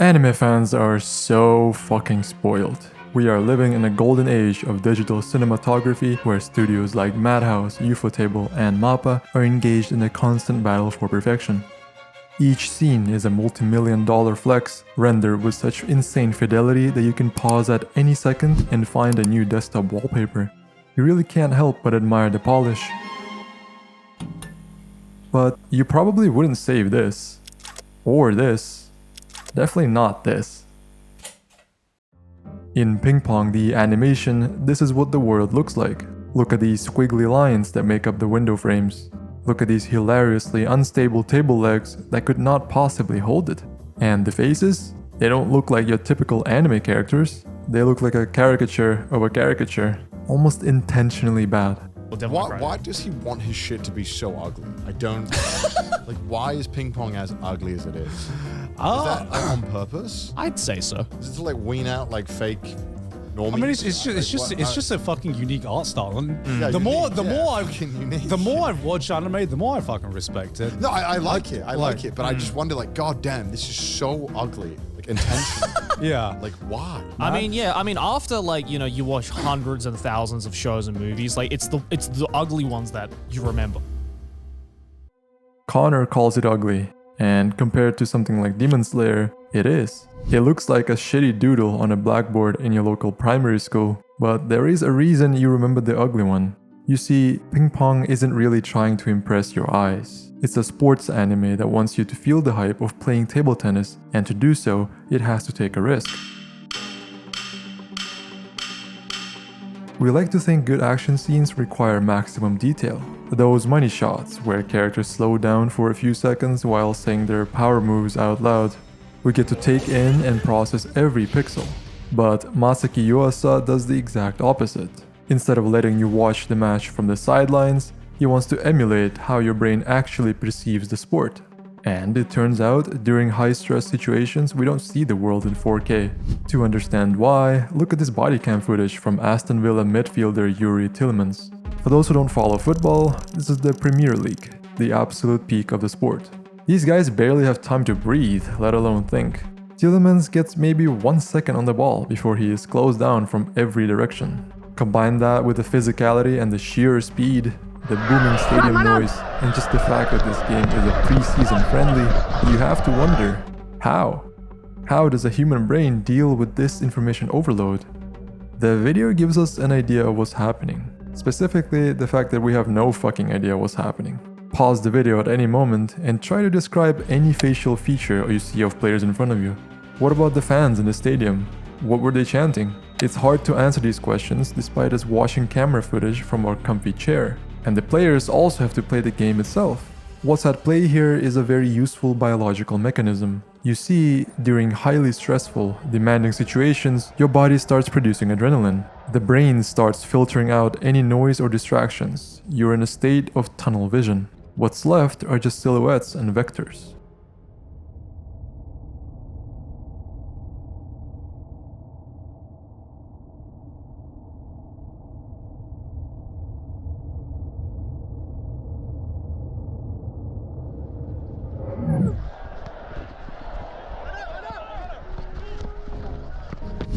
Anime fans are so fucking spoiled. We are living in a golden age of digital cinematography where studios like Madhouse, Ufotable, and MAPPA are engaged in a constant battle for perfection. Each scene is a multi-million-dollar flex, rendered with such insane fidelity that you can pause at any second and find a new desktop wallpaper. You really can't help but admire the polish. But you probably wouldn't save this. Or this. Definitely not this. In Ping Pong, the animation, this is what the world looks like. Look at these squiggly lines that make up the window frames. Look at these hilariously unstable table legs that could not possibly hold it. And the faces? They don't look like your typical anime characters. They look like a caricature of a caricature. Almost intentionally bad. Why does he want his shit to be so ugly? I don't... like, why is Ping Pong as ugly as it is? Is that on purpose? I'd say so. Is it to like wean out like fake normies? I mean, it's just a fucking unique art style, and Yeah, the more unique. I've watched anime, the more I fucking respect it. No, I like it. I like it, but I just wonder, like, god damn, this is so ugly, like intentionally. Yeah. Like, why? I mean, after like, you know, you watch hundreds and thousands of shows and movies, like it's the ugly ones that you remember. Connor calls it ugly, and compared to something like Demon Slayer, it is. It looks like a shitty doodle on a blackboard in your local primary school, but there is a reason you remember the ugly one. You see, Ping Pong isn't really trying to impress your eyes. It's a sports anime that wants you to feel the hype of playing table tennis, and to do so, it has to take a risk. We like to think good action scenes require maximum detail. Those money shots, where characters slow down for a few seconds while saying their power moves out loud. We get to take in and process every pixel. But Masaaki Yuasa does the exact opposite. Instead of letting you watch the match from the sidelines, he wants to emulate how your brain actually perceives the sport. And it turns out, during high-stress situations, we don't see the world in 4K. To understand why, look at this body cam footage from Aston Villa midfielder Yuri Tielemans. For those who don't follow football, this is the Premier League, the absolute peak of the sport. These guys barely have time to breathe, let alone think. Tielemans gets maybe 1 second on the ball before he is closed down from every direction. Combine that with the physicality and the sheer speed, the booming stadium noise, and just the fact that this game is a pre-season friendly, you have to wonder, how? How does a human brain deal with this information overload? The video gives us an idea of what's happening, specifically the fact that we have no fucking idea what's happening. Pause the video at any moment and try to describe any facial feature you see of players in front of you. What about the fans in the stadium? What were they chanting? It's hard to answer these questions despite us watching camera footage from our comfy chair. And the players also have to play the game itself. What's at play here is a very useful biological mechanism. You see, during highly stressful, demanding situations, your body starts producing adrenaline. The brain starts filtering out any noise or distractions. You're in a state of tunnel vision. What's left are just silhouettes and vectors.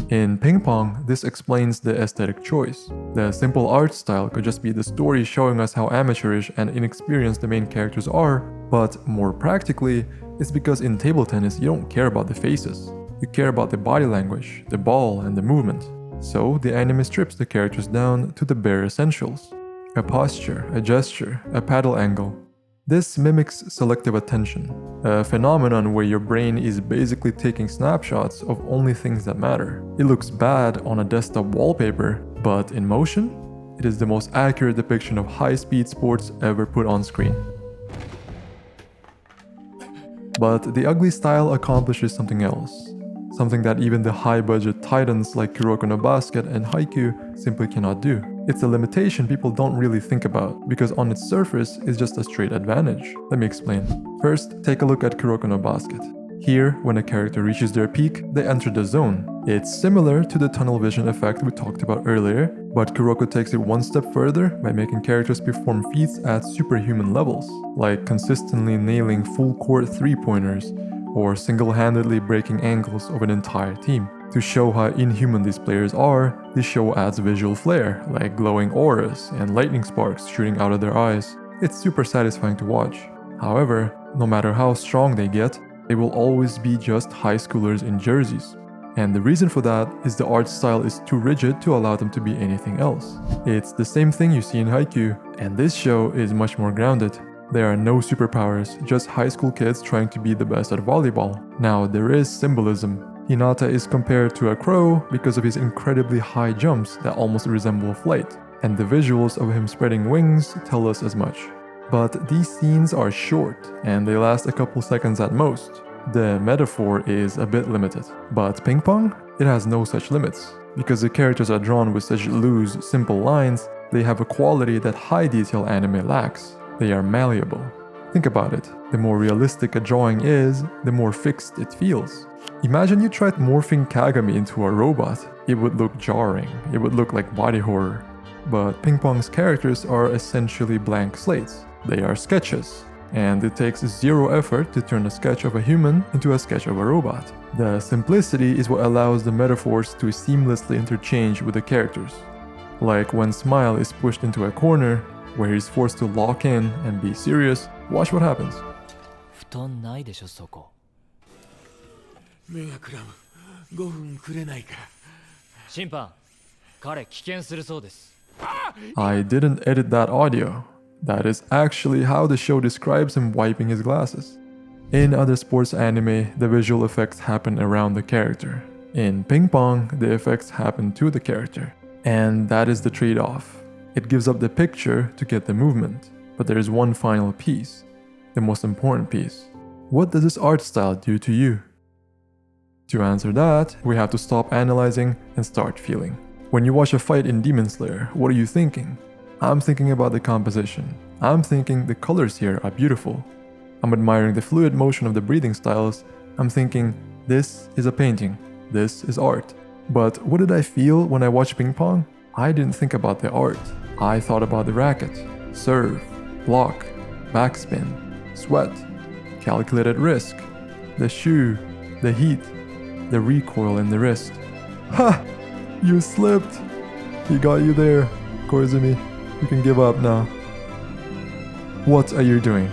In Ping Pong, this explains the aesthetic choice. The simple art style could just be the story showing us how amateurish and inexperienced the main characters are, but more practically, it's because in table tennis you don't care about the faces. You care about the body language, the ball, and the movement. So the anime strips the characters down to the bare essentials. A posture, a gesture, a paddle angle. This mimics selective attention, a phenomenon where your brain is basically taking snapshots of only things that matter. It looks bad on a desktop wallpaper, but in motion, it is the most accurate depiction of high-speed sports ever put on screen. But the ugly style accomplishes something else. Something that even the high-budget titans like Kuroko no Basket and Haikyuu simply cannot do. It's a limitation people don't really think about, because on its surface, it's just a straight advantage. Let me explain. First, take a look at Kuroko no Basket. Here, when a character reaches their peak, they enter the zone. It's similar to the tunnel vision effect we talked about earlier, but Kuroko takes it one step further by making characters perform feats at superhuman levels, like consistently nailing full-court three-pointers, or single-handedly breaking ankles of an entire team. To show how inhuman these players are, the show adds visual flair, like glowing auras and lightning sparks shooting out of their eyes. It's super satisfying to watch. However, no matter how strong they get, they will always be just high schoolers in jerseys. And the reason for that is the art style is too rigid to allow them to be anything else. It's the same thing you see in Haikyuu, and this show is much more grounded. There are no superpowers, just high school kids trying to be the best at volleyball. Now, there is symbolism. Hinata is compared to a crow because of his incredibly high jumps that almost resemble flight, and the visuals of him spreading wings tell us as much. But these scenes are short, and they last a couple seconds at most. The metaphor is a bit limited. But Ping Pong? It has no such limits. Because the characters are drawn with such loose, simple lines, they have a quality that high detail anime lacks. They are malleable. Think about it. The more realistic a drawing is, the more fixed it feels. Imagine you tried morphing Kagami into a robot. It would look jarring. It would look like body horror. But Ping Pong's characters are essentially blank slates. They are sketches. And it takes zero effort to turn a sketch of a human into a sketch of a robot. The simplicity is what allows the metaphors to seamlessly interchange with the characters. Like when Smile is pushed into a corner, where he's forced to lock in and be serious, watch what happens. 布団ないでしょそこ。目がくらむ。5分くれないか。審判、彼棄権するそうです。I didn't edit that audio. That is actually how the show describes him wiping his glasses. In other sports anime, the visual effects happen around the character. In Ping Pong, the effects happen to the character. And that is the trade-off. It gives up the picture to get the movement. But there is one final piece. The most important piece. What does this art style do to you? To answer that, we have to stop analyzing and start feeling. When you watch a fight in Demon Slayer, what are you thinking? I'm thinking about the composition. I'm thinking the colors here are beautiful. I'm admiring the fluid motion of the breathing styles. I'm thinking, this is a painting. This is art. But what did I feel when I watched Ping Pong? I didn't think about the art. I thought about the racket, serve, block, backspin, sweat, calculated risk, the shoe, the heat, the recoil in the wrist. Ha! You slipped! He got you there, Koizumi. You can give up now. What are you doing?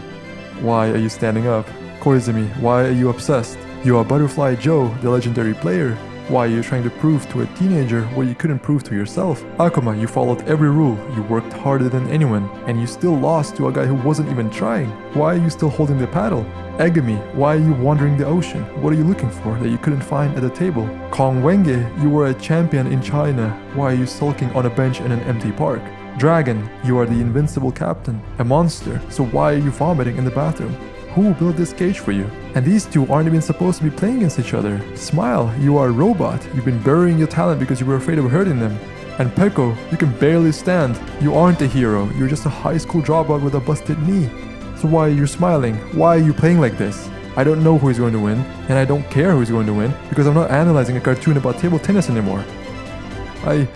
Why are you standing up? Koizumi, why are you obsessed? You are Butterfly Joe, the legendary player. Why are you trying to prove to a teenager what you couldn't prove to yourself? Akuma, you followed every rule, you worked harder than anyone, and you still lost to a guy who wasn't even trying. Why are you still holding the paddle? Egami, why are you wandering the ocean? What are you looking for that you couldn't find at the table? Kong Wenge, you were a champion in China. Why are you sulking on a bench in an empty park? Dragon, you are the invincible captain, a monster, so why are you vomiting in the bathroom? Who built this cage for you? And these two aren't even supposed to be playing against each other. Smile, you are a robot. You've been burying your talent because you were afraid of hurting them. And Peko, you can barely stand. You aren't a hero. You're just a high school dropout with a busted knee. So why are you smiling? Why are you playing like this? I don't know who is going to win, and I don't care who is going to win because I'm not analyzing a cartoon about table tennis anymore. I